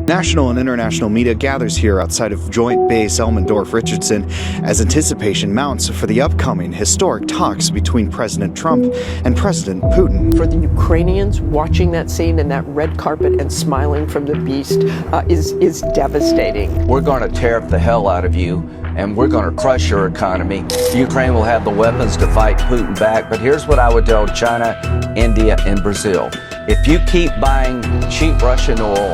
National and international media gathers here outside of Joint Base Elmendorf-Richardson as anticipation mounts for the upcoming historic talks between President Trump and President Putin. For the Ukrainians, watching that scene and that red carpet and smiling from the beast is devastating. We're going to tear the hell out of you, and we're going to crush your economy. Ukraine will have the weapons to fight Putin back, but here's what I would tell China, India, and Brazil. If you keep buying cheap Russian oil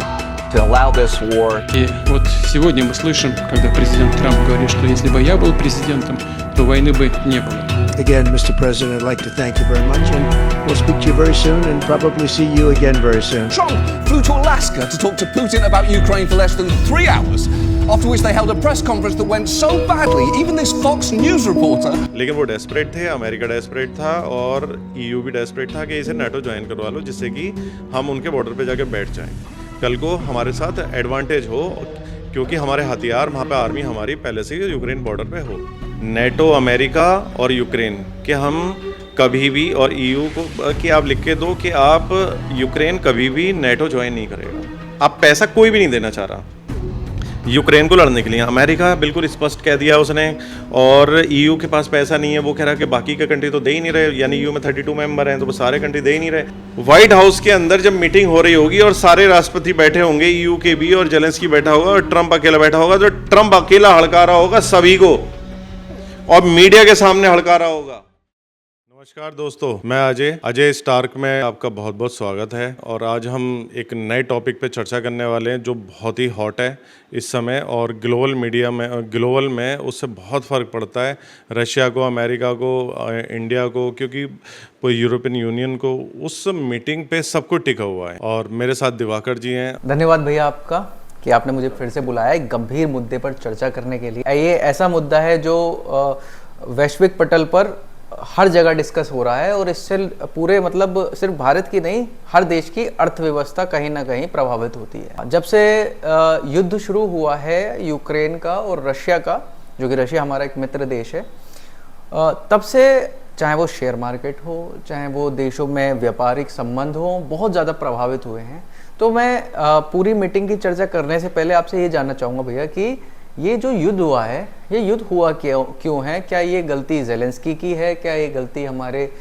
to allow this war... И вот сегодня мы слышим, когда президент Трамп говорит, что если бы я был президентом, то войны бы не было. Again, Mr. President, I'd like to thank you very much, and we'll speak to you very soon and probably see you again very soon. Trump flew to Alaska to talk to Putin about Ukraine for less than 3 hours, after which they held a press conference that went so badly, even this Fox News reporter... लेकिन वो desperate थे, America desperate था और EU भी desperate था कि इसे NATO join करवा लो, जिससे कि हम उनके बॉर्डर पे जाके बैठ जाएं। कल को हमारे साथ एडवांटेज हो, क्योंकि हमारे हथियार वहाँ पे आर्मी हमारी पहले से ही यूक्रेन बॉर्डर पे हो। नेटो, अमेरिका और यूक्रेन कि हम कभी भी, और EU को कि आप लिख के दो कि आप यूक्रेन कभी भी नेटो ज्वाइन नहीं करेगा। अब पैसा कोई भी नहीं देना चाह रहा यूक्रेन को लड़ने के लिए। अमेरिका बिल्कुल स्पष्ट कह दिया उसने, और EU के पास पैसा नहीं है। वो कह रहा है कि बाकी का कंट्री तो दे ही नहीं रहे, यानी EU में 32 मेंबर हैं तो वो सारे कंट्री दे ही नहीं रहे। व्हाइट हाउस के अंदर जब मीटिंग हो रही होगी और सारे राष्ट्रपति बैठे होंगे EU के भी, और जेलेंस्की बैठा होगा और ट्रंप अकेला बैठा होगा, तो ट्रंप अकेला हड़का रहा होगा सभी को और मीडिया के सामने हड़का रहा होगा। नमस्कार दोस्तों, मैं अजय स्टार्क में आपका बहुत बहुत स्वागत है। और आज हम एक नए टॉपिक पे चर्चा करने वाले हैं जो बहुत ही हॉट है इस समय, और ग्लोबल में उससे बहुत फ़र्क पड़ता है रशिया को, अमेरिका को, इंडिया को, क्योंकि यूरोपियन यूनियन को। उस मीटिंग पे सब कुछ टिका हुआ है। और मेरे साथ दिवाकर जी हैं। धन्यवाद भैया आपका कि आपने मुझे फिर से बुलाया एक गंभीर मुद्दे पर चर्चा करने के लिए। ये ऐसा मुद्दा है जो वैश्विक पटल पर हर जगह डिस्कस हो रहा है, और इससे पूरे मतलब सिर्फ भारत की नहीं, हर देश की अर्थव्यवस्था कहीं ना कहीं प्रभावित होती है। जब से युद्ध शुरू हुआ है यूक्रेन का और रशिया का, जो कि रशिया हमारा एक मित्र देश है, तब से चाहे वो शेयर मार्केट हो, चाहे वो देशों में व्यापारिक संबंध हो, बहुत ज़्यादा प्रभावित हुए हैं। तो मैं पूरी मीटिंग की चर्चा करने से पहले आपसे ये जानना चाहूँगा भैया कि ये जो युद्ध हुआ है, ये युद्ध हुआ क्यों है? क्या ये गलती जेलेंस्की की है? क्या ये गलती हमारे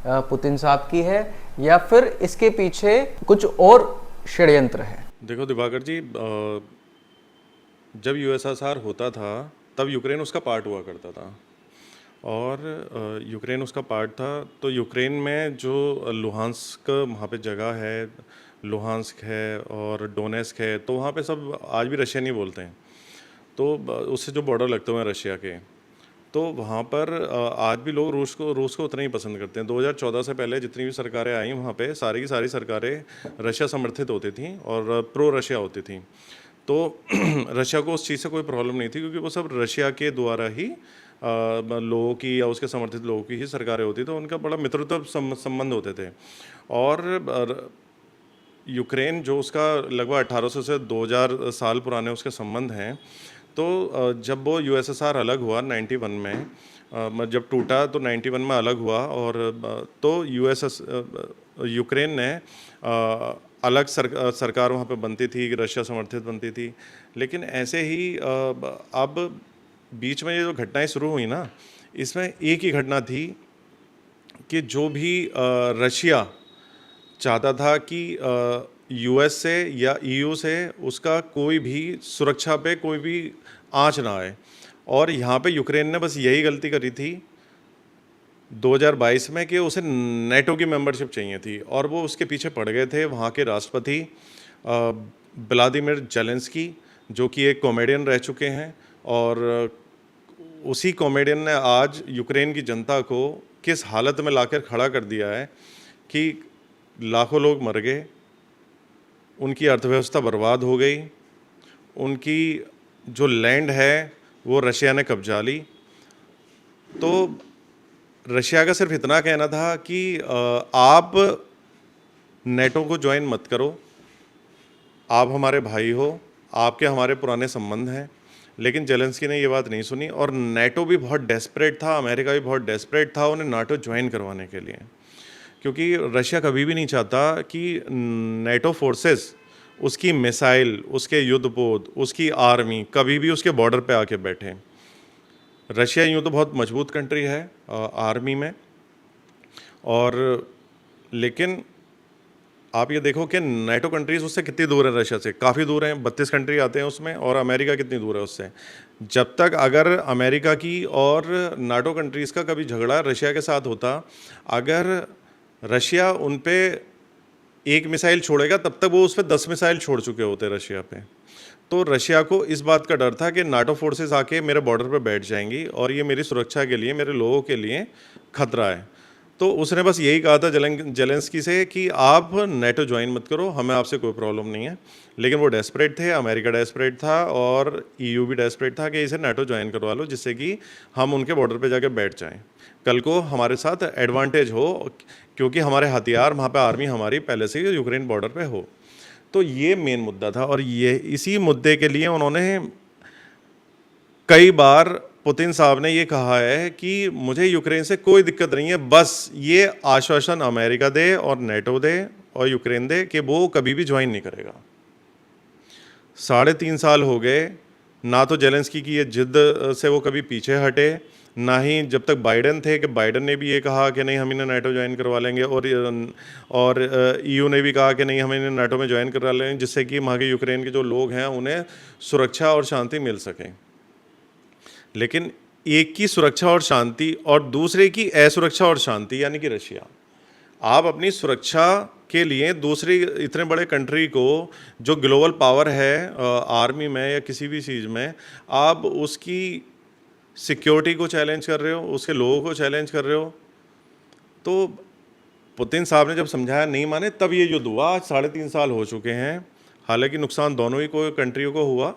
पुतिन साहब की है, या फिर इसके पीछे कुछ और षड्यंत्र है? देखो दिवाकर जी, जब USSR होता था तब यूक्रेन उसका पार्ट हुआ करता था, और यूक्रेन उसका पार्ट था। तो यूक्रेन में जो लुहांस्क वहाँ पे जगह है, लुहांस्क है और डोनेस्क है, तो वहाँ पे सब आज भी रशियन ही बोलते हैं। तो उससे जो बॉर्डर लगते हुए हैं रशिया के, तो वहाँ पर आज भी लोग रूस को उतना ही पसंद करते हैं। 2014 से पहले जितनी भी सरकारें आई वहाँ पे सारी की सारी सरकारें रशिया समर्थित होती थी और प्रो रशिया होती थी। तो रशिया को उस चीज़ से कोई प्रॉब्लम नहीं थी, क्योंकि वो सब रशिया के द्वारा ही लोगों की या उसके समर्थित लोगों की ही सरकारें होती, तो उनका बड़ा मित्रता संबंध होते थे। और यूक्रेन जो उसका लगभग 1800 से 2000 साल पुराने उसके संबंध हैं। तो जब वो USSR अलग हुआ 91 में, जब टूटा तो 91 में अलग हुआ, और तो यूक्रेन ने अलग सरकार वहाँ पे बनती थी, रशिया समर्थित बनती थी। लेकिन ऐसे ही अब बीच में ये जो घटनाएं शुरू हुई ना, इसमें एक ही घटना थी कि जो भी रशिया चाहता था कि US से या EU से उसका कोई भी सुरक्षा पे कोई भी आँच ना आए। और यहाँ पे यूक्रेन ने बस यही गलती करी थी 2022 में कि उसे नेटो की मेंबरशिप चाहिए थी, और वो उसके पीछे पड़ गए थे वहाँ के राष्ट्रपति व्लादिमीर जेलेंस्की, जो कि एक कॉमेडियन रह चुके हैं। और उसी कॉमेडियन ने आज यूक्रेन की जनता को किस हालत में लाकर खड़ा कर दिया है कि लाखों लोग मर गए, उनकी अर्थव्यवस्था बर्बाद हो गई, उनकी जो लैंड है वो रशिया ने कब्जा ली। तो रशिया का सिर्फ इतना कहना था कि आप नेटो को ज्वाइन मत करो, आप हमारे भाई हो, आपके हमारे पुराने संबंध हैं। लेकिन जेलेंस्की ने ये बात नहीं सुनी, और नेटो भी बहुत डेस्परेट था, अमेरिका भी बहुत डेस्परेट था उन्हें नाटो ज्वाइन करवाने के लिए, क्योंकि रशिया कभी भी नहीं चाहता कि नेटो फोर्सेस उसकी मिसाइल, उसके युद्धपोत, उसकी आर्मी कभी भी उसके बॉर्डर पे आके बैठे। रशिया यूँ तो बहुत मजबूत कंट्री है आर्मी में, और लेकिन आप ये देखो कि नाटो कंट्रीज़ उससे कितनी दूर है रशिया से, काफ़ी दूर हैं, 32 कंट्री आते हैं उसमें, और अमेरिका कितनी दूर है उससे। जब तक अगर अमेरिका की और नाटो कंट्रीज़ का कभी झगड़ा रशिया के साथ होता, अगर रशिया उन पे एक मिसाइल छोड़ेगा तब तक वो उस पर 10 मिसाइल छोड़ चुके होते रशिया पे। तो रशिया को इस बात का डर था कि नाटो फोर्सेस आके मेरे बॉर्डर पे बैठ जाएंगी और ये मेरी सुरक्षा के लिए, मेरे लोगों के लिए खतरा है। तो उसने बस यही कहा था जेलेंस्की से कि आप नेटो ज्वाइन मत करो, हमें आपसे कोई प्रॉब्लम नहीं है। लेकिन वो डेस्परेट थे, अमेरिका डेस्परेट था और ईयू भी डेस्परेट था कि इसे नेटो ज्वाइन करवा लो, जिससे कि हम उनके बॉर्डर पे जाके बैठ जाएं, कल को हमारे साथ एडवांटेज हो, क्योंकि हमारे हथियार वहाँ पे आर्मी हमारी पहले से ही यूक्रेन बॉर्डर पे हो। तो ये मेन मुद्दा था, और ये इसी मुद्दे के लिए उन्होंने कई बार, पुतिन साहब ने ये कहा है कि मुझे यूक्रेन से कोई दिक्कत नहीं है, बस ये आश्वासन अमेरिका दे और नेटो दे और यूक्रेन दे कि वो कभी भी ज्वाइन नहीं करेगा। 3.5 साल हो गए, ना तो जेलेंस्की की ये जिद से वो कभी पीछे हटे, ना ही जब तक बाइडेन थे कि बाइडेन ने भी ये कहा कि नहीं हम इन्हें नाटो ज्वाइन करवा लेंगे, और ईयू ने भी कहा कि नहीं हम इन्हें नाटो में ज्वाइन करवा लेंगे, जिससे कि वहाँ के यूक्रेन के जो लोग हैं उन्हें सुरक्षा और शांति मिल सके। लेकिन एक की सुरक्षा और शांति और दूसरे की असुरक्षा और शांति, यानी कि रशिया, आप अपनी सुरक्षा के लिए दूसरी इतने बड़े कंट्री को जो ग्लोबल पावर है आर्मी में या किसी भी चीज़ में, आप उसकी सिक्योरिटी को चैलेंज कर रहे हो, उसके लोगों को चैलेंज कर रहे हो। तो पुतिन साहब ने जब समझाया नहीं माने, तब ये युद्ध हुआ। आज 3.5 साल हो चुके हैं। हालांकि नुकसान दोनों ही को कंट्रियों को हुआ,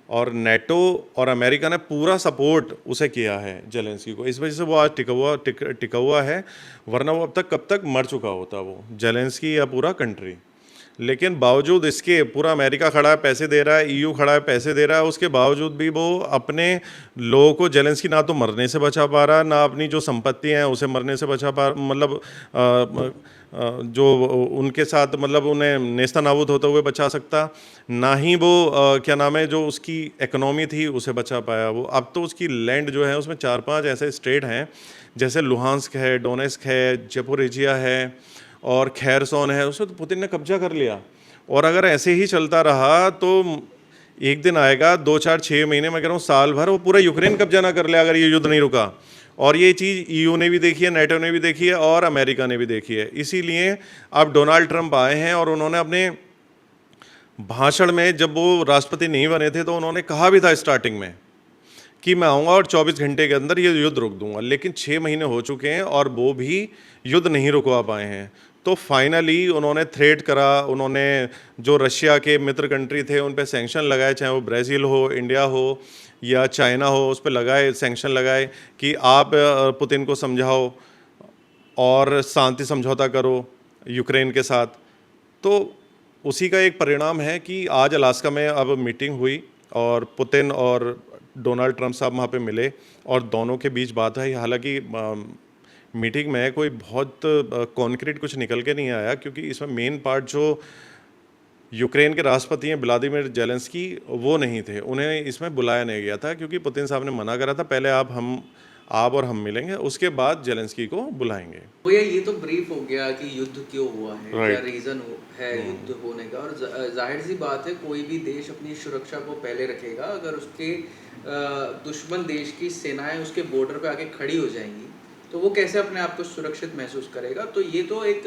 और नेटो और अमेरिका ने पूरा सपोर्ट उसे किया है जेलेंस्की को, इस वजह से वो आज टिका हुआ है, वरना वो अब तक कब तक मर चुका होता वो जेलेंस्की या पूरा कंट्री। लेकिन बावजूद इसके पूरा अमेरिका खड़ा है, पैसे दे रहा है, ईयू खड़ा है, पैसे दे रहा है, उसके बावजूद भी वो अपने लोगों को, जेलेंस्की ना तो मरने से बचा पा रहा, ना अपनी जो संपत्ति हैं उसे मरने से बचा पा, मतलब जो उनके साथ मतलब उन्हें नेस्ता नाबूद होते हुए बचा सकता, ना ही वो क्या नाम है जो उसकी इकोनॉमी थी उसे बचा पाया वो। अब तो उसकी लैंड जो है उसमें 4-5 ऐसे स्टेट हैं, जैसे लुहांस्क है, डोनेस्क है, ज़पोरिजिया है और खैरसोन है, उसे तो पुतिन ने कब्जा कर लिया। और अगर ऐसे ही चलता रहा तो एक दिन आएगा, 2-4-6 महीने में कह रहा हूँ, साल भर, वो पूरा यूक्रेन कब्जा ना कर ले अगर ये युद्ध नहीं रुका। और ये चीज़ ईयू ने भी देखी है, नेटो ने भी देखी है और अमेरिका ने भी देखी है। इसीलिए अब डोनाल्ड ट्रंप आए हैं और उन्होंने अपने भाषण में, जब वो राष्ट्रपति नहीं बने थे, तो उन्होंने कहा भी था स्टार्टिंग में कि मैं आऊँगा और 24 घंटे के अंदर ये युद्ध रोक दूंगा। लेकिन 6 महीने हो चुके हैं और वो भी युद्ध नहीं रुकवा पाए हैं। तो फाइनली उन्होंने थ्रेट करा, उन्होंने जो रशिया के मित्र कंट्री थे उन पे सैंक्शन लगाए, चाहे वो ब्राज़ील हो, इंडिया हो या चाइना हो, उस पे लगाए सैंक्शन लगाए कि आप पुतिन को समझाओ और शांति समझौता करो यूक्रेन के साथ। तो उसी का एक परिणाम है कि आज अलास्का में अब मीटिंग हुई और पुतिन और डोनाल्ड ट्रंप साहब वहाँ पे मिले और दोनों के बीच बात है। हालांकि मीटिंग में कोई बहुत कॉन्क्रीट कुछ निकल के नहीं आया, क्योंकि इसमें मेन पार्ट जो यूक्रेन के राष्ट्रपति हैं व्लादिमीर जेलेंस्की, वो नहीं थे, उन्हें इसमें बुलाया नहीं गया था, क्योंकि पुतिन साहब ने मना करा था पहले आप और हम मिलेंगे, उसके बाद जेलेंस्की को बुलाएंगे। भैया ये तो ब्रीफ हो गया कि युद्ध क्यों हुआ है, क्या रीज़न है युद्ध होने का, और जाहिर सी बात है कोई भी देश अपनी सुरक्षा को पहले रखेगा। अगर उसके दुश्मन देश की सेनाएं उसके बॉर्डर पे आके खड़ी हो जाएंगी तो वो कैसे अपने आप को सुरक्षित महसूस करेगा। तो ये तो एक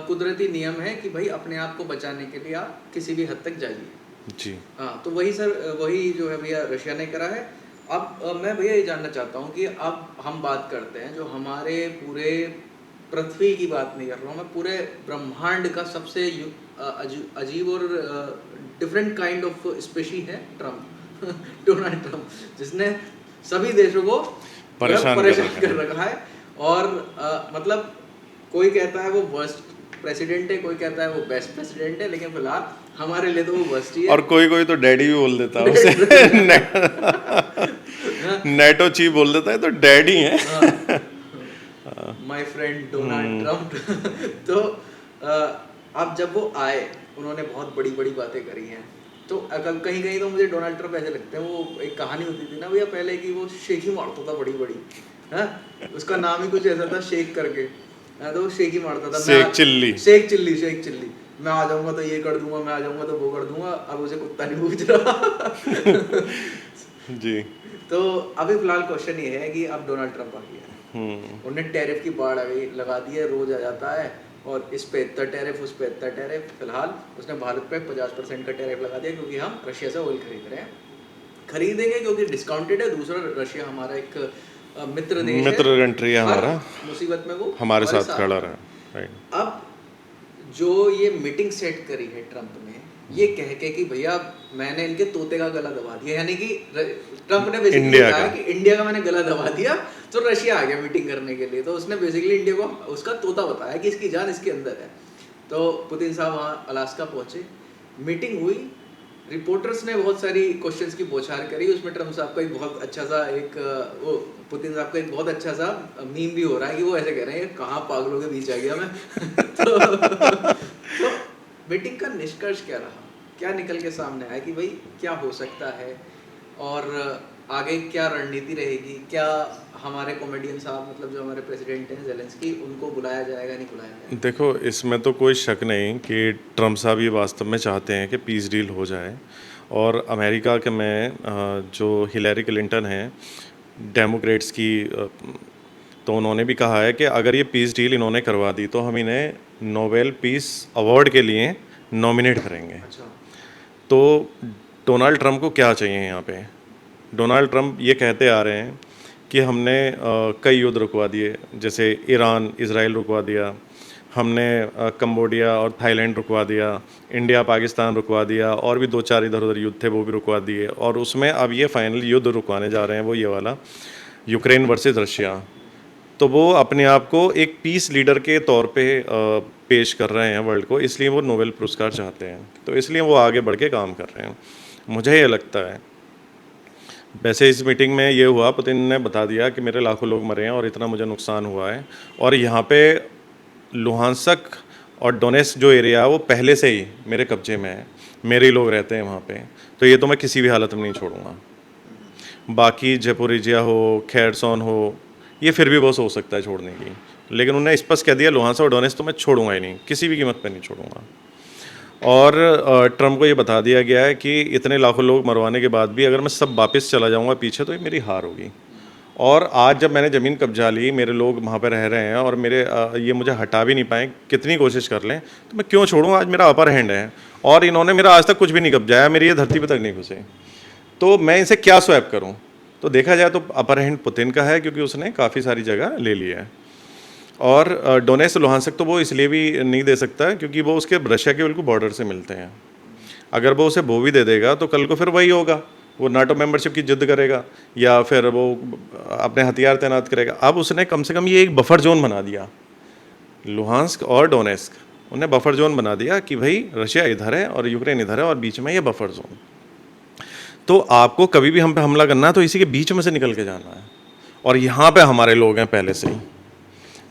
कुदरती नियम है कि भाई अपने आप को बचाने के लिए आप किसी भी हद तक जाइए जी। हाँ, तो वही जो है भैया रशिया ने करा है। अब मैं भैया ये जानना चाहता हूँ कि अब हम बात करते हैं जो हमारे पूरे पृथ्वी की बात नहीं कर रहा हूँ मैं, पूरे ब्रह्मांड का सबसे अजीब और डिफरेंट काइंड ऑफ स्पेशी है ट्रम्प डोनाल्ड ट्रम्प, जिसने सभी देशों को परेशान कर रखा है। और मतलब कोई कहता है वो वर्स्ट प्रेसिडेंट है, कोई कहता है वो बेस्ट प्रेसिडेंट है, लेकिन फिलहाल हमारे लिए तो वो वर्स्ट ही है। और कोई तो डैडी भी बोल देता है उसे नेटो चीफ बोल देता है, तो डैडी है माय फ्रेंड डोनाल्ड ट्रम्प। तो अब जब वो आए, उन्होंने बहुत बड़ी बड़ी बातें करी हैं, तो कहीं कहीं तो मुझे डोनाल्ड ट्रंप ऐसे लगते हैं, वो एक कहानी होती थी ना भैया पहले की, वो शेख ही मारता था बड़ी बड़ी, है उसका नाम ही कुछ ऐसा था शेख करके, हाँ, तो वो शेख ही मारता था, शेख चिल्ली, शेख चिल्ली, शेख चिल्ली, मैं आ जाऊंगा तो ये कर दूंगा, मैं आ जाऊंगा तो वो कर दूंगा, अब उसे कुत्ता नहीं पूछ रहा जी। तो अभी फिलहाल क्वेश्चन ये है कि अब डोनाल्ड ट्रंप आ गया, उन्हें टैरिफ की बाढ़ आ गई, लगा दी है, रोज आ जाता है, और इस पे इतना टैरिफ, उस पे इतना टैरिफ, फिलहाल उसने भारत पे 50% का टैरिफ लगा दिया, क्योंकि हम रशिया से ऑयल खरीद रहे हैं, खरीदेंगे क्योंकि डिस्काउंटेड है, दूसरा रशिया हमारा एक मित्र देश है, मित्र कंट्री है हमारा, मुसीबत में वो हमारे साथ खड़ा रहा, राइट। अब जो ये मीटिंग सेट करी है ट्रंप ने, ये कह के कि भैया मैंने इनके तोते का गला दबा दिया, यानी कि ट्रंप ने बेसिकली कहा कि इंडिया का मैंने गला दबा दिया, तो रशिया आ गया मीटिंग करने के लिए, तो उसने बेसिकली इंडिया को उसका तोता बताया कि इसकी जान इसके अंदर है। तो पुतिन साहब वहाँ अलास्का पहुंचे, मीटिंग हुई, रिपोर्टर्स ने बहुत सारी क्वेश्चंस की बौछार करी, उसमें ट्रंप साहब का एक बहुत अच्छा सा वो पुतिन साहब का एक बहुत अच्छा सा मीम भी हो रहा है कि वो ऐसे कह रहे हैं कहाँ पागलों के बीच आ गया मैं तो मीटिंग का निष्कर्ष क्या रहा, क्या निकल के सामने आया कि भाई क्या हो सकता है और आगे क्या रणनीति रहेगी, क्या हमारे कॉमेडियन साहब मतलब जो हमारे प्रेसिडेंट हैं ज़ेलेंस्की, उनको बुलाया जाएगा नहीं बुलाया जाएगा? देखो, इसमें तो कोई शक नहीं कि ट्रंप साहब ये वास्तव में चाहते हैं कि पीस डील हो जाए, और अमेरिका के में जो हिलैरी क्लिंटन हैं डेमोक्रेट्स की, तो उन्होंने भी कहा है कि अगर ये पीस डील इन्होंने करवा दी तो हम इन्हें नोबेल पीस अवार्ड के लिए नॉमिनेट करेंगे। अच्छा। तो डोनाल्ड ट्रंप को क्या चाहिए यहाँ पे? डोनाल्ड ट्रंप ये कहते आ रहे हैं कि हमने कई युद्ध रुकवा दिए, जैसे ईरान इज़राइल रुकवा दिया, हमने कंबोडिया और थाईलैंड रुकवा दिया, इंडिया पाकिस्तान रुकवा दिया, और भी 2-4 इधर उधर युद्ध थे वो भी रुकवा दिए, और उसमें अब ये फाइनल युद्ध रुकवाने जा रहे हैं वो ये वाला, यूक्रेन वर्सेस रशिया। तो वो अपने आप को एक पीस लीडर के तौर पे पेश कर रहे हैं वर्ल्ड को, इसलिए वो नोबेल पुरस्कार चाहते हैं, तो इसलिए वो आगे बढ़ के काम कर रहे हैं, मुझे ये लगता है। वैसे इस मीटिंग में ये हुआ, पुतिन ने बता दिया कि मेरे लाखों लोग मरे हैं और इतना मुझे नुकसान हुआ है, और यहाँ पे लुहांसक और डोनेट्स्क जो एरिया है वो पहले से ही मेरे कब्जे में है, मेरे ही लोग रहते हैं वहाँ पे, तो ये तो मैं किसी भी हालत में नहीं छोड़ूंगा। बाकी ज़पोरिजिया हो, खेरसोन हो, ये फिर भी बहुत हो सकता है छोड़ने की, लेकिन उन्हें स्पष्ट कह दिया लुहांसक और डोनेट्स्क तो मैं छोड़ूंगा ही नहीं, किसी भी कीमत पर नहीं छोड़ूंगा। और ट्रंप को ये बता दिया गया है कि इतने लाखों लोग मरवाने के बाद भी अगर मैं सब वापस चला जाऊंगा पीछे तो ये मेरी हार होगी। और आज जब मैंने ज़मीन कब्जा ली, मेरे लोग वहाँ पे रह रहे हैं और मेरे ये मुझे हटा भी नहीं पाए, कितनी कोशिश कर लें, तो मैं क्यों छोड़ूँ? आज मेरा अपर हैंड है और इन्होंने मेरा आज तक कुछ भी नहीं कब्जाया, मेरी ये धरती पर तक नहीं घुसे, तो मैं इनसे क्या स्वैप करूँ? तो देखा जाए तो अपर हैंड पुतिन का है, क्योंकि उसने काफ़ी सारी जगह ले ली है। और डोनेट्स्क लुहांसक तो वो इसलिए भी नहीं दे सकता है क्योंकि वो उसके रशिया के बिल्कुल बॉर्डर से मिलते हैं। अगर वो उसे वो भी दे देगा तो कल को फिर वही होगा, वो नाटो मेंबरशिप की जिद करेगा या फिर वो अपने हथियार तैनात करेगा। अब उसने कम से कम ये एक बफर जोन बना दिया, लुहांस्क और डोनेट्स्क, उन्हें बफर जोन बना दिया कि भाई रशिया इधर है और यूक्रेन इधर है और बीच में ये बफर जोन। तो आपको कभी भी हम पे हमला करना है तो इसी के बीच में से निकल के जाना है, और यहाँ पे हमारे लोग हैं पहले से ही,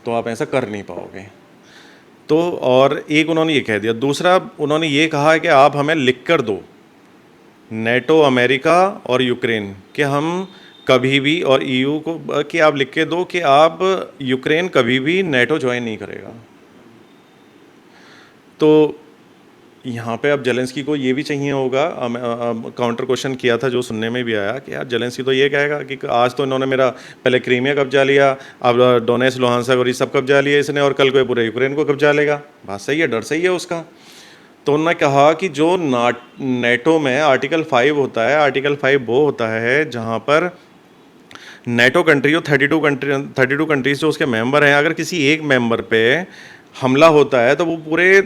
तो आप ऐसा कर नहीं पाओगे। तो और एक उन्होंने ये कह दिया, दूसरा उन्होंने ये कहा है कि आप हमें लिख कर दो, नेटो, अमेरिका और यूक्रेन, कि हम कभी भी, और ईयू को कि आप लिख के दो कि आप यूक्रेन कभी भी नेटो ज्वाइन नहीं करेगा। तो यहाँ पे अब ज़ेलेंस्की को ये भी चाहिए होगा, काउंटर क्वेश्चन किया था जो सुनने में भी आया कि यार ज़ेलेंस्की तो ये कहेगा कि आज तो इन्होंने मेरा पहले क्रीमिया कब्जा लिया, अब डोनेट्स्क लुहांसक और ये सब कब्जा लिया इसने, और कल को पूरे यूक्रेन को कब्जा लेगा। बात सही है, डर सही है उसका। तो उन्होंने कहा कि जो नेटो में आर्टिकल 5 होता है, आर्टिकल 5 वो होता है जहाँ पर नेटो कंट्री और 32 कंट्रीज जो उसके मेंबर हैं, अगर किसी एक मेंबर पे हमला होता है तो वो पूरे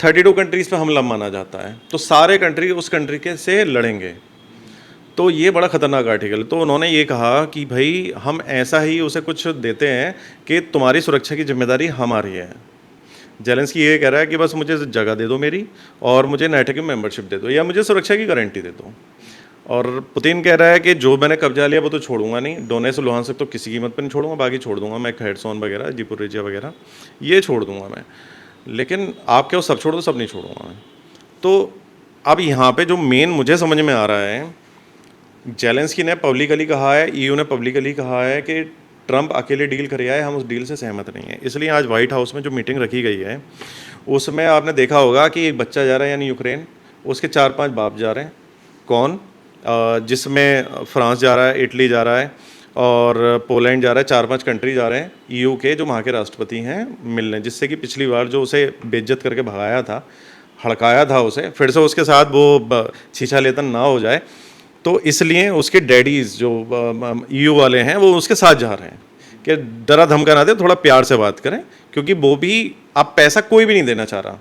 32 कंट्रीज़ पे हमला माना जाता है, तो सारे कंट्री उस कंट्री के से लड़ेंगे। तो ये बड़ा ख़तरनाक आर्टिकल है। तो उन्होंने ये कहा कि भाई हम ऐसा ही उसे कुछ देते हैं कि तुम्हारी सुरक्षा की जिम्मेदारी हमारी है। ज़ेलेंस्की ये कह रहा है कि बस मुझे जगह दे दो मेरी, और मुझे नेटो की मेंबरशिप दे दो, या मुझे सुरक्षा की गारंटी दे दो। और पुतिन कह रहा है कि जो मैंने कब्जा लिया वो तो छोड़ूंगा नहीं, डोनेट्स्क लुहांसक तो किसी कीमत पर नहीं छोड़ूंगा, बाकी छोड़ दूंगा मैं, खेरसोन वगैरह, ज़पोरिजिया वगैरह ये छोड़ दूंगा मैं। लेकिन आप क्या सब छोड़ दो, सब नहीं छोड़ूंगा मैं। तो अब यहाँ पे जो मेन मुझे समझ में आ रहा है, जेलेंस्की ने पब्लिकली कहा है, ईयू ने पब्लिकली कहा है कि ट्रंप अकेले डील कर आए, हम उस डील से सहमत नहीं है। इसलिए आज वाइट हाउस में जो मीटिंग रखी गई है उसमें आपने देखा होगा कि एक बच्चा जा रहा है यानी यूक्रेन, उसके 4-5 बाप जा रहे हैं। कौन? जिसमें फ्रांस जा रहा है, इटली जा रहा है और पोलैंड जा रहा है, 4-5 कंट्री जा रहे हैं ईयू के, जो वहाँ के राष्ट्रपति हैं मिलने, जिससे कि पिछली बार जो उसे बेइज्जत करके भगाया था, हड़काया था उसे, फिर से उसके साथ वो छीछा लेतन ना हो जाए। तो इसलिए उसके डैडीज़ जो ईयू वाले हैं वो उसके साथ जा रहे हैं कि डरा धमका ना दे, थोड़ा प्यार से बात करें, क्योंकि वो भी अब पैसा कोई भी नहीं देना चाह रहा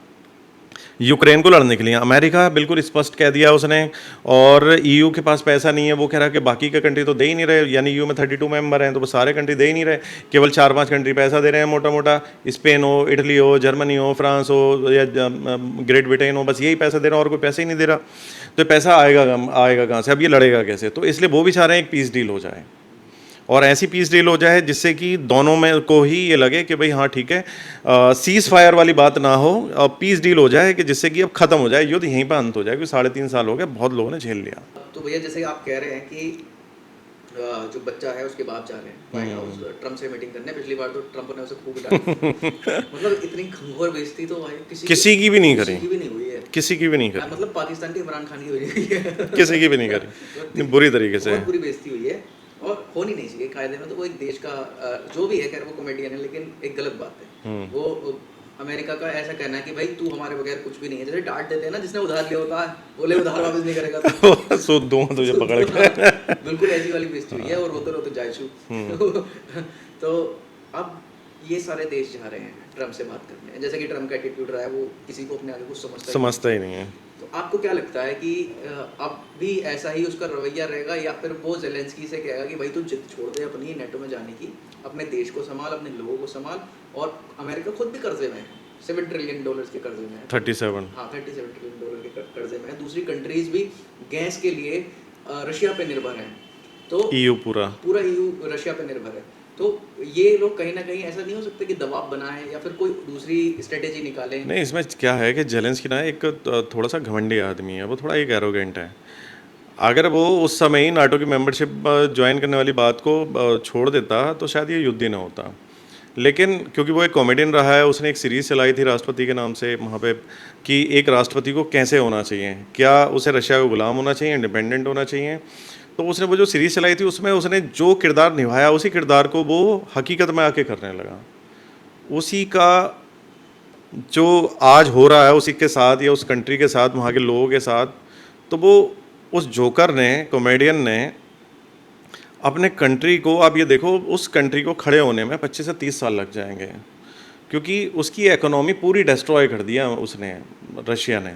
यूक्रेन को लड़ने के लिए। अमेरिका बिल्कुल स्पष्ट कह दिया उसने, और ईयू के पास पैसा नहीं है। वो कह रहा है कि बाकी के कंट्री तो दे ही नहीं रहे, यानी ईयू में 32 मेंबर हैं तो वो सारे कंट्री दे ही नहीं रहे, केवल 4-5 कंट्री पैसा दे रहे हैं मोटा मोटा। स्पेन हो, इटली हो, जर्मनी हो, फ्रांस हो या ग्रेट ब्रिटेन हो, बस यही पैसा दे रहा और कोई पैसा ही नहीं दे रहा। तो पैसा आएगा कहाँ से? अब ये लड़ेगा कैसे? तो इसलिए वो भी चाह रहे हैं एक पीस डील हो जाए, और ऐसी पीस डील हो जाए जिससे कि दोनों में को ही ये लगे कि भाई हाँ ठीक है, सीज फायर वाली बात ना हो और पीस डील हो जाए, कि जिससे कि अब खत्म हो जाए युद्ध, यहीं पर अंत हो जाए, क्योंकि 3.5 साल हो गए, बहुत लोगों ने झेल लिया। तो भैया जैसे आप कह रहे हैं कि जो बच्चा है उसके बाप जा रहे हैं व्हाइट हाउस ट्रम्प से मीटिंग करने। पिछली बार तो ट्रम्प ने उसे खूब डांटा मतलब इतनी घंघोर बेइज्जती तो किसी की भी नहीं करी, किसी की भी नहीं हुई है, किसी की भी नहीं करी, मतलब पाकिस्तान के इमरान खान की हुई है किसी की भी नहीं करी, बुरी तरीके से बुरी बेइज्जती हुई है, और होनी नहीं चाहिए कायदे में। तो वो एक देश का जो भी है, खैर वो कॉमेडियन है, लेकिन एक गलत बात है। वो अमेरिका का ऐसा कहना है कि भाई तू हमारे बगैर कुछ भी नहीं है, जैसे डांट देते हैं ना, जिसने उधार लिया होता है बोले उधार वापस नहीं करेगा तो सूद दूंगा तुझे पकड़ के बिल्कुल ऐसी वाली बेइज्जती हुई है, और रोते रोते जायशू तो अब ये सारे देश जा रहे हैं ट्रम्प से बात करने, जैसे कि ट्रम्प का एटीट्यूड रहा है, वो किसी को अपने आगे कुछ समझता ही नहीं है। तो आपको क्या लगता है कि अब भी ऐसा ही उसका रवैया रहेगा, या फिर वो जेलेंस्की से कहेगा कि भाई तू जिद छोड़ दे अपनी नेटो में जाने की, अपने देश को संभाल, अपने लोगों को संभाल। और अमेरिका खुद भी कर्जे में है, $7 ट्रिलियन के कर्जे में है, 37 ट्रिलियन के कर्जे में है। दूसरी कंट्रीज भी गैस के लिए रशिया पे निर्भर है, तो ईयू पूरा ईयू रशिया पे निर्भर है। तो ये लोग कहीं ना कहीं ऐसा नहीं हो सकता कि दबाव बनाएं या फिर कोई दूसरी स्ट्रेटेजी निकालें? नहीं, इसमें क्या है कि जेलेंस्की ना एक थोड़ा सा घमंडी आदमी है, वो थोड़ा एक एरोगेंट है। अगर वो उस समय ही नाटो की मेंबरशिप ज्वाइन करने वाली बात को छोड़ देता तो शायद ये युद्ध ही ना होता। लेकिन क्योंकि वो एक कॉमेडियन रहा है, उसने एक सीरीज़ चलाई थी राष्ट्रपति के नाम से वहाँ पे, कि एक राष्ट्रपति को कैसे होना चाहिए, क्या उसे रशिया का गुलाम होना चाहिए, इंडिपेंडेंट होना चाहिए। तो उसने वो जो सीरीज़ चलाई थी उसमें उसने जो किरदार निभाया, उसी किरदार को वो हकीकत में आके करने लगा। उसी का जो आज हो रहा है उसी के साथ या उस कंट्री के साथ, वहाँ के लोगों के साथ, तो वो उस जोकर ने, कॉमेडियन ने अपने कंट्री को, आप ये देखो, उस कंट्री को खड़े होने में 25 से 30 साल लग जाएंगे, क्योंकि उसकी इकोनॉमी पूरी डिस्ट्रॉय कर दिया उसने, रशिया ने।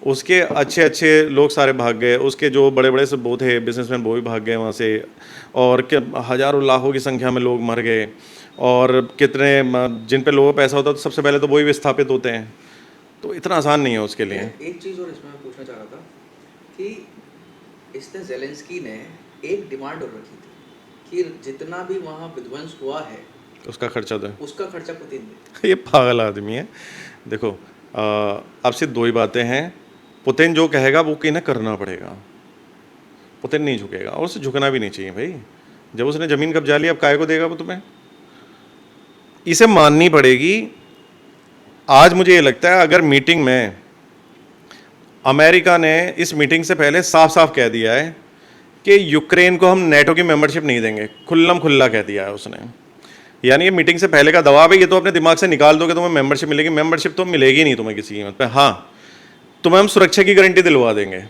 उसके अच्छे अच्छे लोग सारे भाग गए, उसके जो बड़े बड़े से वो थे बिजनेसमैन वो भी भाग गए वहाँ से, और हज़ारों लाखों की संख्या में लोग मर गए, और कितने जिन पे लोगों को पैसा होता है तो सबसे पहले तो वही विस्थापित होते हैं। तो इतना आसान नहीं है उसके लिए। एक चीज़ और इसमें मैं पूछना चाह रहा था कि इसने जेलेंस्की ने एक डिमांड और रखी थी कि जितना भी वहाँ विध्वंस हुआ है उसका खर्चा दे, उसका खर्चा पुतिन दे। ये पागल आदमी है। देखो अब सिर्फ 2 ही बातें हैं, पुतिन जो कहेगा वो किन्हें करना पड़ेगा। पुतिन नहीं झुकेगा, और उसे झुकना भी नहीं चाहिए भाई। जब उसने ज़मीन कब्जा लिया, अब काय को देगा वो तुम्हें? इसे माननी पड़ेगी। आज मुझे ये लगता है अगर मीटिंग में अमेरिका ने इस मीटिंग से पहले साफ साफ कह दिया है कि यूक्रेन को हम नेटो की मेंबरशिप नहीं देंगे, खुल्लम खुल्ला कह दिया है उसने, यानी ये मीटिंग से पहले का दबाव है, ये तो अपने दिमाग से निकाल दो कि तुम्हें मेंबरशिप मिलेगी। मेंबरशिप तो मिलेगी नहीं तुम्हें किसी कीमत पे। हाँ, तुम्हें हम सुरक्षा की गारंटी दिलवा देंगे,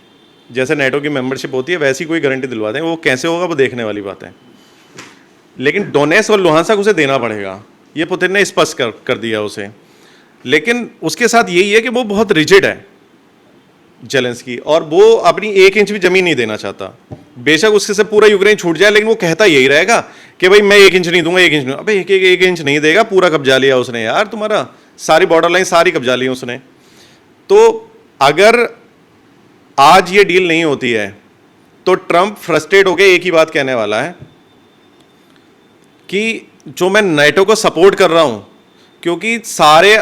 जैसे नेटो की मेंबरशिप होती है वैसी कोई गारंटी दिलवा देंगे। वो कैसे होगा वो देखने वाली बात है, लेकिन डोनेट्स्क और लुहांस्क उसे देना पड़ेगा, ये पुतिन ने स्पष्ट कर दिया उसे। लेकिन उसके साथ यही है कि वो बहुत रिजिड है जेलेंस्की, और वो अपनी 1 इंच भी जमीन नहीं देना चाहता। बेशक उसके से पूरा यूक्रेन छूट जाए, लेकिन वो कहता यही रहेगा कि भाई मैं 1 इंच नहीं दूंगा, 1 इंच नहीं। अबे एक इंच नहीं देगा, पूरा कब्जा लिया उसने यार, तुम्हारा सारी बॉर्डर लाइन सारी कब्जा ली उसने। तो अगर आज ये डील नहीं होती है तो ट्रंप फ्रस्ट्रेट होकर एक ही बात कहने वाला है कि जो मैं नेटो को सपोर्ट कर रहा हूं, क्योंकि सारे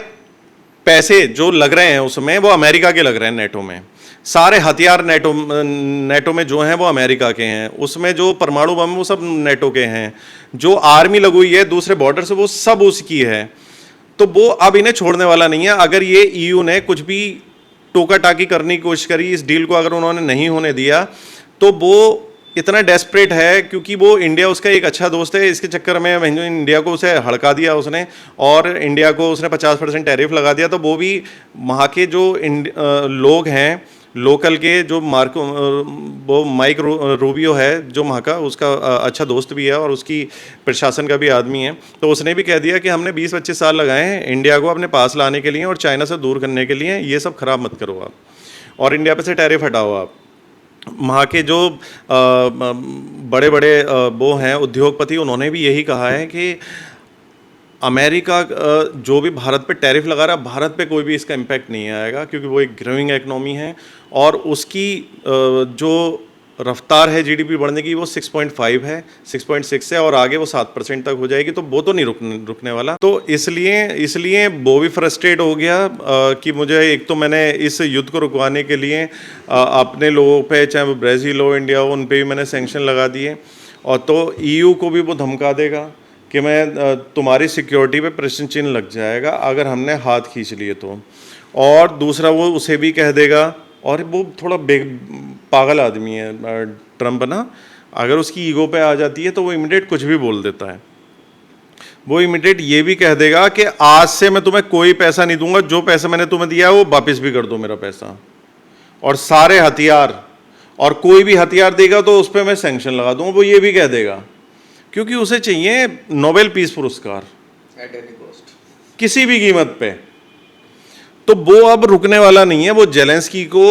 पैसे जो लग रहे हैं उसमें वो अमेरिका के लग रहे हैं नेटो में, सारे हथियार नेटो में जो हैं वो अमेरिका के हैं, उसमें जो परमाणु बम वो सब नेटो के हैं, जो आर्मी लगी हुई है दूसरे बॉर्डर से वो सब उसकी है। तो वो अब इन्हें छोड़ने वाला नहीं है। अगर ये ईयू ने कुछ भी टोका टाकी करने की कोशिश करी, इस डील को अगर उन्होंने नहीं होने दिया, तो वो इतना डेस्परेट है क्योंकि वो इंडिया उसका एक अच्छा दोस्त है, इसके चक्कर में इंडिया को उसे हड़का दिया उसने, और इंडिया को उसने 50% टैरिफ लगा दिया। तो वो भी वहाँ के जो लोग हैं लोकल के, जो वो माइक रूबियो है जो वहाँ का, उसका अच्छा दोस्त भी है और उसकी प्रशासन का भी आदमी है, तो उसने भी कह दिया कि हमने 20-25 साल लगाए हैं इंडिया को अपने पास लाने के लिए और चाइना से दूर करने के लिए, ये सब खराब मत करो आप, और इंडिया पे से टैरिफ हटाओ आप। वहाँ के जो बड़े बड़े वो हैं उद्योगपति, उन्होंने भी यही कहा है कि अमेरिका जो भी भारत पे टैरिफ लगा रहा है, भारत पे कोई भी इसका इम्पैक्ट नहीं आएगा, क्योंकि वो एक ग्रोइंग इकोनॉमी है और उसकी जो रफ्तार है जीडीपी बढ़ने की वो 6.5 है, 6.6 है, और आगे वो 7% तक हो जाएगी। तो वो तो नहीं रुकने वाला। तो इसलिए वो भी फ्रस्ट्रेट हो गया कि मुझे, एक तो मैंने इस युद्ध को रुकवाने के लिए अपने लोगों पे, चाहे वो ब्राज़ील हो, इंडिया हो, उन पे भी मैंने सैंक्शन लगा दिए, और तो ईयू को भी वो धमका देगा कि मैं तुम्हारी सिक्योरिटी पे प्रश्न चिन्ह लग जाएगा अगर हमने हाथ खींच लिए तो। और दूसरा वो उसे भी कह देगा, और वो थोड़ा पागल आदमी है ट्रम्प ना, अगर उसकी ईगो पे आ जाती है तो वो इमीडिएट कुछ भी बोल देता है। वो इमीडिएट ये भी कह देगा कि आज से मैं तुम्हें कोई पैसा नहीं दूंगा, जो पैसा मैंने तुम्हें दिया है वो वापस भी कर दो मेरा पैसा, और सारे हथियार, और कोई भी हथियार देगा तो उस पर मैं सैंक्शन लगा दूंगा। वो ये भी कह देगा, क्योंकि उसे चाहिए नोबेल पीस पुरस्कार एट एनी कॉस्ट, किसी भी कीमत पे। तो वो अब रुकने वाला नहीं है। वो जेलेंस्की को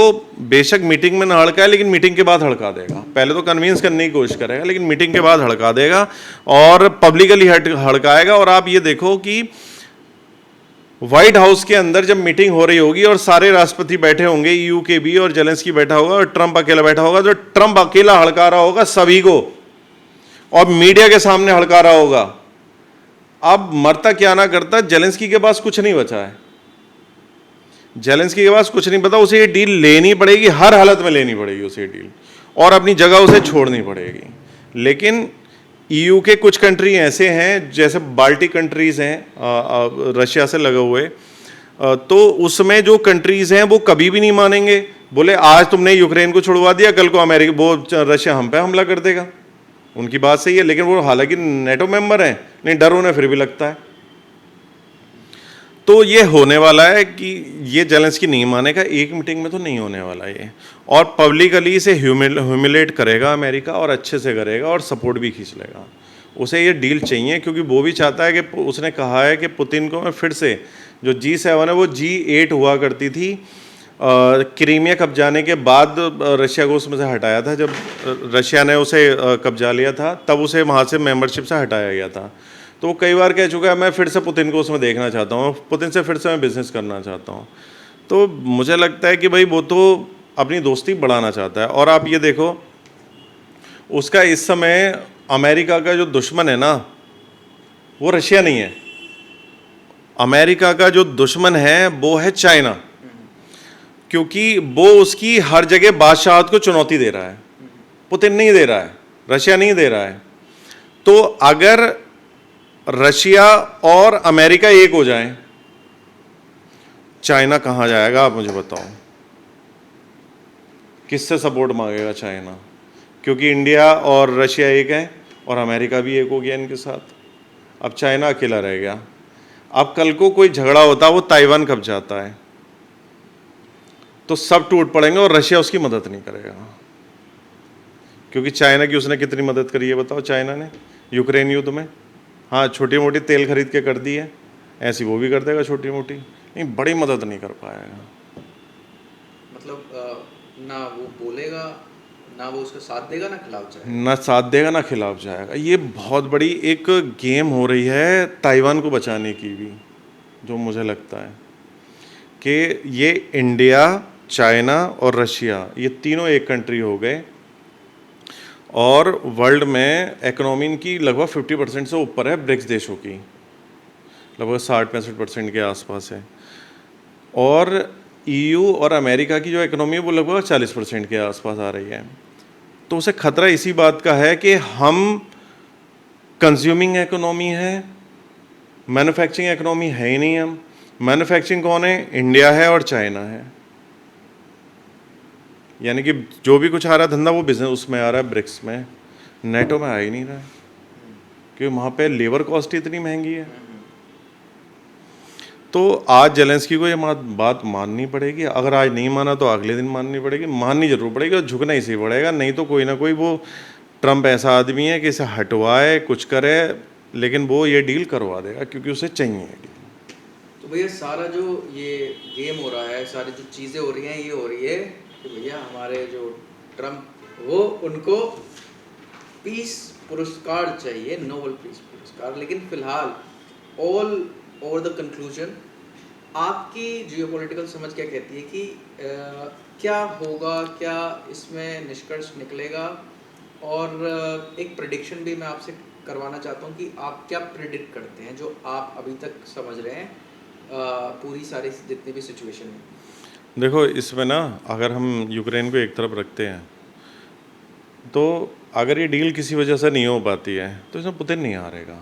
बेशक मीटिंग में ना हड़काए, लेकिन मीटिंग के बाद हड़का देगा। पहले तो कन्विंस करने की कोशिश करेगा, लेकिन मीटिंग के बाद हड़का देगा और पब्लिकली हड़काएगा। और आप ये देखो कि व्हाइट हाउस के अंदर जब मीटिंग हो रही होगी और सारे राष्ट्रपति बैठे होंगे, ईयू के भी, और जेलेंस्की बैठा होगा और ट्रंप अकेला बैठा होगा, तो ट्रंप अकेला हड़का रहा होगा सभी को और मीडिया के सामने हड़का रहा होगा। अब मरता क्या ना करता, जेलेंस्की के पास कुछ नहीं बचा है। जेलेंस्की के पास कुछ नहीं बता, उसे ये डील लेनी पड़ेगी, हर हालत में लेनी पड़ेगी उसे ये डील, और अपनी जगह उसे छोड़नी पड़ेगी। लेकिन ईयू के कुछ कंट्री ऐसे हैं, जैसे बाल्टिक कंट्रीज हैं रशिया से लगे हुए, तो उसमें जो कंट्रीज हैं वो कभी भी नहीं मानेंगे। बोले आज तुमने यूक्रेन को छुड़वा दिया, कल को रशिया हम पे हमला कर देगा। उनकी बात सही है, लेकिन वो हालांकि नेटो मेंबर हैं, नहीं डर उन्हें फिर भी लगता है। तो ये होने वाला है कि ये जेलेंस्की नहीं मानेगा, एक मीटिंग में तो नहीं होने वाला ये, और पब्लिकली इसे ह्यूमिलेट करेगा अमेरिका, और अच्छे से करेगा और सपोर्ट भी खींच लेगा। उसे ये डील चाहिए, क्योंकि वो भी चाहता है कि, उसने कहा है कि पुतिन को मैं फिर से, जो G7 है वो G8 हुआ करती थी, क्रीमिया कब्जाने के बाद रशिया को उसमें से हटाया था। जब रशिया ने उसे कब्जा लिया था तब उसे वहाँ से मेंबरशिप से हटाया गया था। तो वो कई बार कह चुका है मैं फिर से पुतिन को उसमें देखना चाहता हूँ, पुतिन से फिर से मैं बिजनेस करना चाहता हूँ। तो मुझे लगता है कि भाई वो तो अपनी दोस्ती बढ़ाना चाहता है। और आप ये देखो, उसका इस समय अमेरिका का जो दुश्मन है ना, वो रशिया नहीं है। अमेरिका का जो दुश्मन है वो है चाइना, क्योंकि वो उसकी हर जगह बादशाहत को चुनौती दे रहा है। पुतिन नहीं दे रहा है, रशिया नहीं दे रहा है। तो अगर रशिया और अमेरिका एक हो जाएं, चाइना कहाँ जाएगा आप मुझे बताओ? किससे सपोर्ट मांगेगा चाइना? क्योंकि इंडिया और रशिया एक है और अमेरिका भी एक हो गया इनके साथ। अब चाइना अकेला रह गया। अब कल को कोई झगड़ा होता, वो ताइवान कब जाता है, तो सब टूट पड़ेंगे और रशिया उसकी मदद नहीं करेगा। क्योंकि चाइना की उसने कितनी मदद करी है बताओ चाइना ने यूक्रेन युद्ध में? हाँ, छोटी मोटी तेल खरीद के कर दी है, ऐसी वो भी कर देगा छोटी मोटी, नहीं बड़ी मदद नहीं कर पाएगा। मतलब ना वो बोलेगा, ना वो उसका साथ देगा, ना खिलाफ जाएगा। ना साथ देगा ना खिलाफ जाएगा। ये बहुत बड़ी एक गेम हो रही है ताइवान को बचाने की भी, जो मुझे लगता है कि ये इंडिया, चाइना और रशिया, ये तीनों एक कंट्री हो गए और वर्ल्ड में इकोनॉमी इनकी लगभग 50% से ऊपर है, ब्रिक्स देशों की लगभग 60-65% के आसपास है। और EU और अमेरिका की जो इकोनॉमी है वो लगभग 40% के आसपास आ रही है। तो उसे खतरा इसी बात का है कि हम कंज्यूमिंग इकोनॉमी है, मैन्युफैक्चरिंग इकोनॉमी है ही नहीं। हम मैन्युफैक्चरिंग कौन है? इंडिया है और चाइना है। यानी कि जो भी कुछ आ रहा है धंधा वो बिजनेस उसमें आ रहा है, ब्रिक्स में, नेटो में आ ही नहीं रहा है, क्योंकि वहाँ पे लेबर कॉस्ट इतनी महंगी है। तो आज जेलेंस्की को ये बात माननी पड़ेगी। अगर आज नहीं माना तो अगले दिन माननी पड़ेगी, माननी जरूर पड़ेगी और झुकना ही सही पड़ेगा। नहीं तो कोई ना कोई वो ट्रम्प ऐसा आदमी है कि इसे हटवाए, कुछ करे, लेकिन वो ये डील करवा देगा क्योंकि उसे चाहिए डील। तो भैया सारा जो ये गेम हो रहा है, सारी जो चीज़ें हो रही हैं, ये हो रही है कि भैया हमारे जो ट्रम्प वो उनको पीस पुरस्कार चाहिए, नोबेल पीस पुरस्कार। लेकिन फिलहाल ऑल ओवर द कंक्लूजन आपकी जियोपॉलिटिकल समझ क्या कहती है कि क्या होगा, क्या इसमें निष्कर्ष निकलेगा? और एक प्रेडिक्शन भी मैं आपसे करवाना चाहता हूँ कि आप क्या प्रेडिक्ट करते हैं जो आप अभी तक समझ रहे हैं पूरी सारी जितनी भी सिचुएशन है। देखो इसमें ना, अगर हम यूक्रेन को एक तरफ रखते हैं तो अगर ये डील किसी वजह से नहीं हो पाती है तो इसमें पुतिन नहीं हारेगा,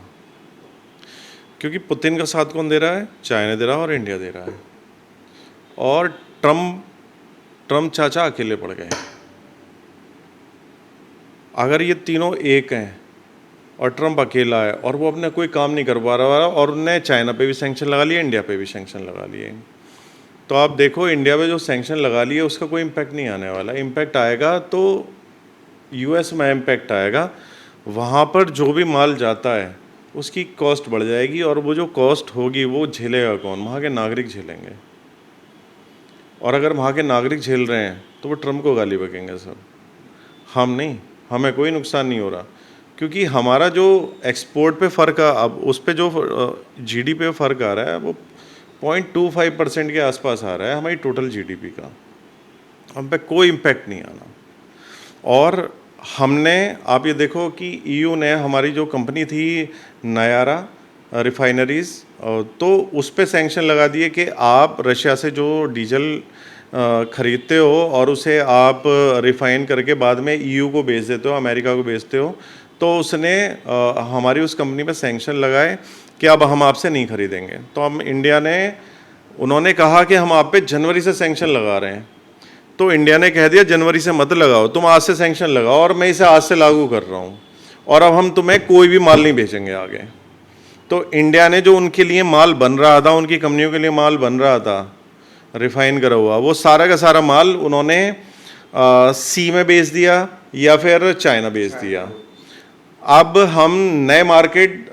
क्योंकि पुतिन का साथ कौन दे रहा है? चाइना दे रहा है और इंडिया दे रहा है। और ट्रम्प चाचा अकेले पड़ गए। अगर ये तीनों एक हैं और ट्रम्प अकेला है और वो अपना कोई काम नहीं कर पा रहा और उनने चाइना पे भी सैंक्शन लगा लिए, इंडिया पे भी सैंक्शन लगा लिए, तो आप देखो इंडिया पे जो सैंक्शन लगा लिए उसका कोई इम्पैक्ट नहीं आने वाला। इम्पैक्ट आएगा तो US में इम्पैक्ट आएगा। वहाँ पर जो भी माल जाता है उसकी कॉस्ट बढ़ जाएगी और वो जो कॉस्ट होगी वो झेलेगा कौन? वहाँ के नागरिक झेलेंगे। और अगर वहाँ के नागरिक झेल रहे हैं तो वो ट्रम्प को गाली बकेंगे सब, हम नहीं। हमें कोई नुकसान नहीं हो रहा, क्योंकि हमारा जो एक्सपोर्ट पे फ़र्क अब उस पे जो GDP पे फ़र्क आ रहा है वो 0.25% के आसपास आ रहा है हमारी टोटल GDP का। हम पे कोई इम्पैक्ट नहीं आना। और हमने, आप ये देखो कि EU ने हमारी जो कंपनी थी नयारा रिफाइनरीज़, तो उस पे सैंक्शन लगा दिए कि आप रशिया से जो डीजल ख़रीदते हो और उसे आप रिफ़ाइन करके बाद में EU को बेच देते हो, अमेरिका को बेचते हो, तो उसने हमारी उस कंपनी पे सैंक्शन लगाए कि अब हम आपसे नहीं खरीदेंगे। तो हम इंडिया ने, उन्होंने कहा कि हम आप पे जनवरी से सैंक्शन लगा रहे हैं, तो इंडिया ने कह दिया जनवरी से मत लगाओ, तुम आज से सैंक्शन लगाओ और मैं इसे आज से लागू कर रहा हूँ और अब हम तुम्हें कोई भी माल नहीं बेचेंगे आगे। तो इंडिया ने जो उनके लिए माल बन रहा था, उनकी कंपनियों के लिए माल बन रहा था रिफाइन करा हुआ, वो सारा का सारा माल उन्होंने सी में बेच दिया या फिर चाइना बेच दिया। अब हम नए मार्केट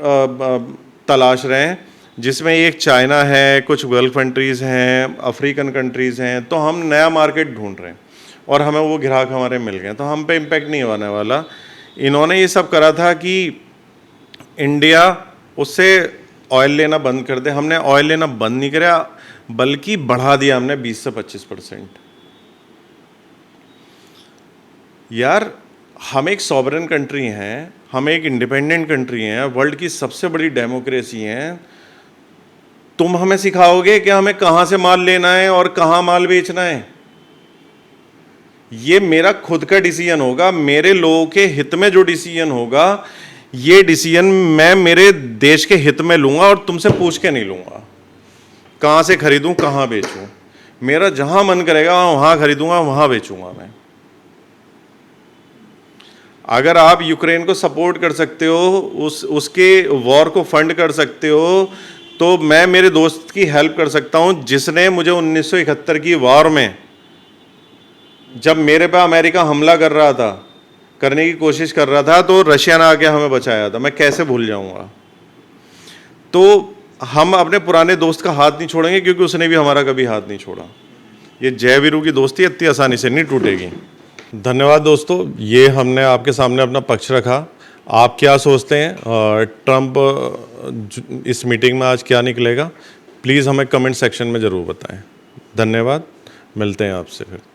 तलाश रहे हैं जिसमें एक चाइना है, कुछ गल्फ कंट्रीज़ हैं, अफ्रीकन कंट्रीज़ हैं, तो हम नया मार्केट ढूंढ रहे हैं और हमें वो ग्राहक हमारे मिल गए, तो हम पे इम्पैक्ट नहीं होने वाला। इन्होंने ये सब करा था कि इंडिया उससे ऑयल लेना बंद कर दे। हमने ऑयल लेना बंद नहीं करा, बल्कि बढ़ा दिया हमने 20 से 25%। यार हम एक सॉवरेन कंट्री हैं, हम एक इंडिपेंडेंट कंट्री हैं, वर्ल्ड की सबसे बड़ी डेमोक्रेसी हैं। तुम हमें सिखाओगे कि हमें कहाँ से माल लेना है और कहाँ माल बेचना है? ये मेरा खुद का डिसीजन होगा, मेरे लोगों के हित में जो डिसीजन होगा, ये डिसीजन मैं मेरे देश के हित में लूँगा और तुमसे पूछ के नहीं लूँगा कहाँ से खरीदूँ, कहाँ बेचूँ। मेरा जहाँ मन करेगा वहाँ खरीदूँगा, वहाँ बेचूँगा मैं। अगर आप यूक्रेन को सपोर्ट कर सकते हो, उसके वॉर को फंड कर सकते हो, तो मैं मेरे दोस्त की हेल्प कर सकता हूं जिसने मुझे 1971 की वॉर में, जब मेरे पे अमेरिका हमला कर रहा था, करने की कोशिश कर रहा था, तो रशिया ने आके हमें बचाया था। मैं कैसे भूल जाऊंगा? तो हम अपने पुराने दोस्त का हाथ नहीं छोड़ेंगे, क्योंकि उसने भी हमारा कभी हाथ नहीं छोड़ा। ये जय वीरू की दोस्ती इतनी आसानी से नहीं टूटेगी। धन्यवाद दोस्तों, ये हमने आपके सामने अपना पक्ष रखा। आप क्या सोचते हैं ट्रम्प इस मीटिंग में आज क्या निकलेगा? प्लीज़ हमें कमेंट सेक्शन में ज़रूर बताएं। धन्यवाद, मिलते हैं आपसे फिर।